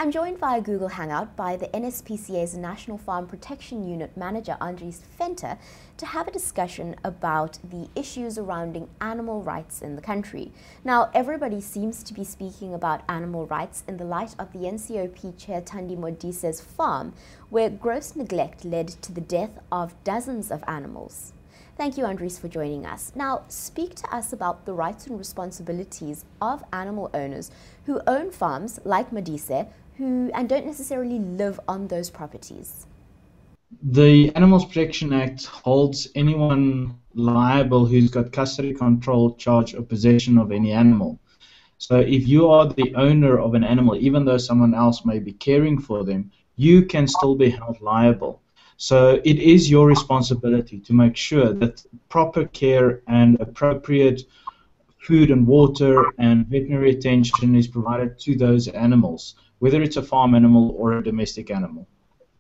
I'm joined via Google Hangout by the NSPCA's National Farm Protection Unit Manager, Andries Venter, to have a discussion about the issues surrounding animal rights in the country. Now, everybody seems to be speaking about animal rights in the light of the NCOP Chair Thandi Modise's farm, where gross neglect led to the death of dozens of animals. Thank you, Andries, for joining us. Now, speak to us about the rights and responsibilities of animal owners who own farms like Modise, and don't necessarily live on those properties. The Animals Protection Act holds anyone liable who's got custody, control, charge, or possession of any animal. So if you are the owner of an animal, even though someone else may be caring for them, you can still be held liable. So it is your responsibility to make sure that proper care and appropriate food and water and veterinary attention is provided to those animals, whether it's a farm animal or a domestic animal.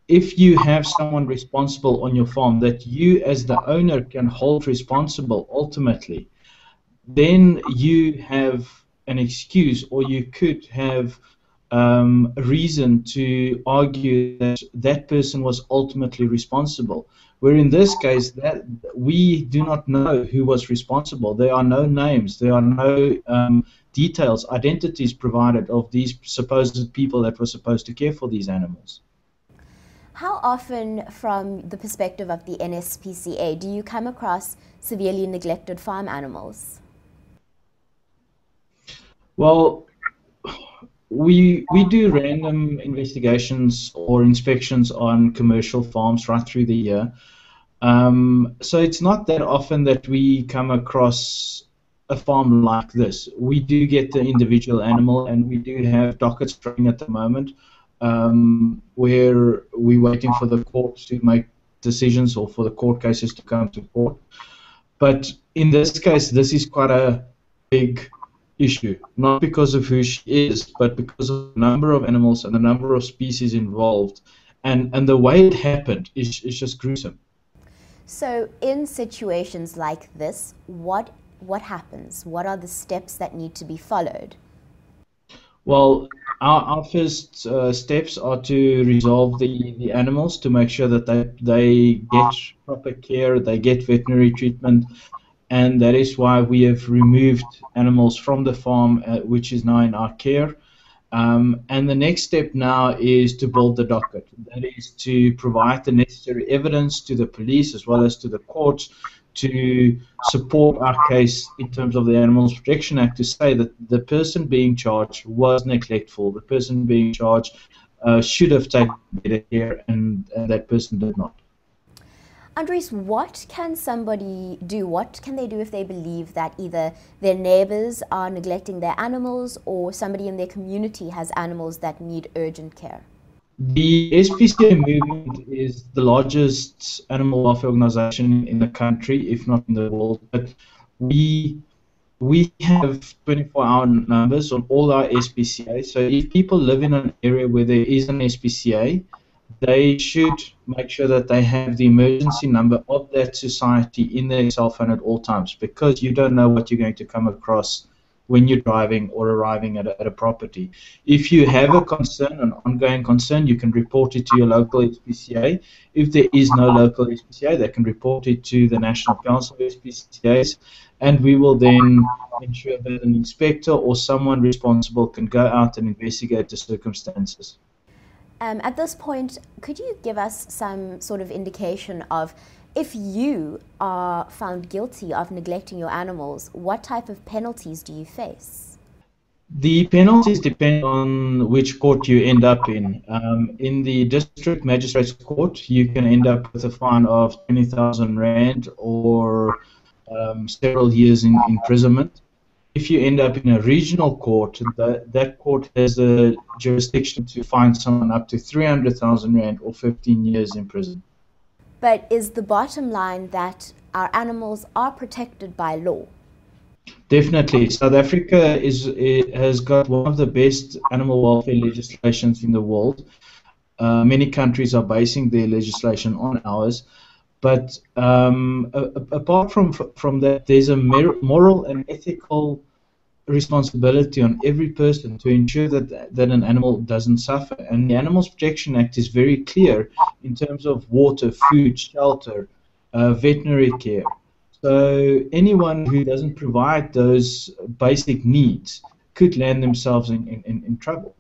If you have someone responsible on your farm that you as the owner can hold responsible ultimately, then you have an excuse, or you could have a reason to argue that that person was ultimately responsible. Where in this case, that we do not know who was responsible. There are no names, there are no details, identities provided of these supposed people that were supposed to care for these animals. How often, from the perspective of the NSPCA, do you come across severely neglected farm animals? Well, we do random investigations or inspections on commercial farms right through the year. So it's not that often that we come across a farm like this. We do get the individual animal, and we do have dockets running at the moment where we're waiting for the courts to make decisions or for the court cases to come to court. But in this case, this is quite a big issue, not because of who she is, but because of the number of animals and the number of species involved, and the way it happened is just gruesome. So in situations like this, what happens? What are the steps that need to be followed? Well, our first steps are to resolve the animals, to make sure that they get proper care, they get veterinary treatment, and that is why we have removed animals from the farm, which is now in our care. And the next step now is to build the docket. That is to provide the necessary evidence to the police as well as to the courts to support our case in terms of the Animals Protection Act, to say that the person being charged was neglectful, the person being charged should have taken better care, and that person did not. Andries, what can somebody do? What can they do if they believe that either their neighbors are neglecting their animals or somebody in their community has animals that need urgent care? The SPCA movement is the largest animal welfare organization in the country, if not in the world. But we have 24-hour numbers on all our SPCA. So if people live in an area where there is an SPCA, they should make sure that they have the emergency number of that society in their cell phone at all times, because you don't know what you're going to come across when you're driving or arriving at a property. If you have a concern, an ongoing concern, you can report it to your local SPCA. If there is no local SPCA, they can report it to the National Council of SPCAs, and we will then ensure that an inspector or someone responsible can go out and investigate the circumstances. At this point, could you give us some sort of indication of, if you are found guilty of neglecting your animals, what type of penalties do you face? The penalties depend on which court you end up in. In the District Magistrates Court, you can end up with a fine of 20,000 Rand or several years in imprisonment. If you end up in a regional court, that court has the jurisdiction to fine someone up to 300,000 Rand or 15 years in prison. But is the bottom line that our animals are protected by law? Definitely. South Africa has got one of the best animal welfare legislations in the world. Many countries are basing their legislation on ours. But apart from that, there's a moral and ethical responsibility on every person to ensure that an animal doesn't suffer. And the Animals Protection Act is very clear in terms of water, food, shelter, veterinary care. So anyone who doesn't provide those basic needs could land themselves in trouble.